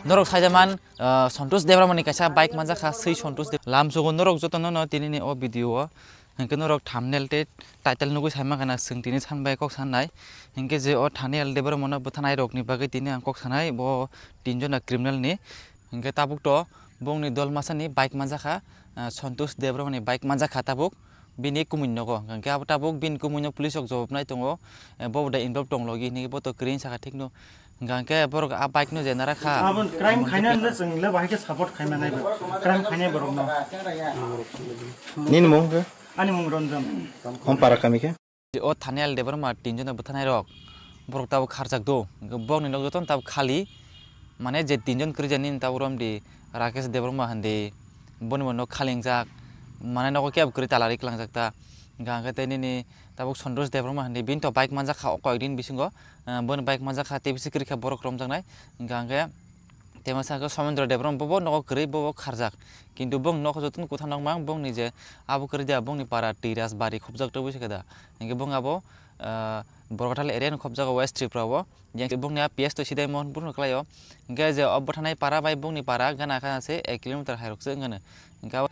norok sajaman Santosh Debramani kaisa bike manjaka sei Santosh lam jogon norok jotono no tinini o video o hinke norok thumbnail te title nugui saima kana sing tini sanbai kok sanai hinke je o thumbnail Debramani buthanai rok ni bagai tini ang kok sanai bo tinjona criminal ni hinke tabuk to bongni dol masani bike manjaka Santosh Debramani bike manjaka tabuk bini kumunno ko hinke abo tabuk bin kumunno police ok job nai tongo bo da involve tonglogi ni bo to green saka thikno gangke borok a bike no jenara kha abon crime khaina le jengle bahike support khaima nai crime khaine borok no nin mong ke ani mong ronjam hom para kami ke o thanel Debramani tinjona buthanai rok borok tab kharjak do bong ni nogjoton tab khali mane je tinjon krijanin tab romdi Rakesh Debramani hande boni mono khalingjak mane nogo keb kri talari klangjak ta gangke tenini tabuk Santosh Debramani hande bin to bike manja kha koidin bisingo bon bike manja kha te bisi kri kha borok romjaknai gangke temasa ko Somendra Debramani bobo nogo kri bobo kharjak kintu bong nogo jotun kotha nangmang bong ni je abu kri dia bong ni para tiras bari khobjak to bisi kada engke bong abo Borokatal area no khobjago west tripura o jeng bong ni PS to sidai Mohanpur no klayo engke je obothanai para bai bong ni para gana kha se 1 kilometer hairok se ngane engka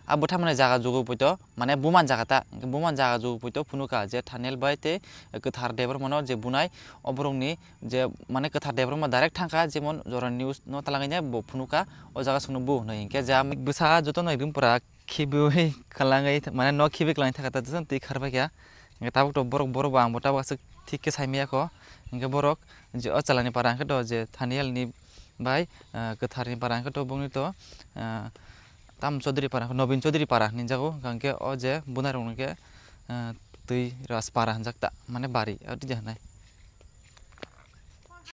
abotha mane jaga jogo poito mane buman jaga ta buman jaga jogo poito phunuka je thanel bai te kathar Debramani je bunai oborongni je mane kathar Debramani direct thangka jemon jora news no talangaina bo phunuka o jaga sunu bu no engke ja busa jotono rimpura khibui khalangai mane no khibi klang thakata jon ti kharba kya engke tabuk to borok borok bang bota bak ठीक के साइमिया को इनके बोरक जो अचलानी पारा के तो जे थानियल नि bye कथारनी पारा के तो बुंगनि तो ताम चौधरी पारा नवीन चौधरी पारा निजागो गंके ओ जे बुनारंग के तुई रास पारा हंजाकता माने बारी अति जहनाय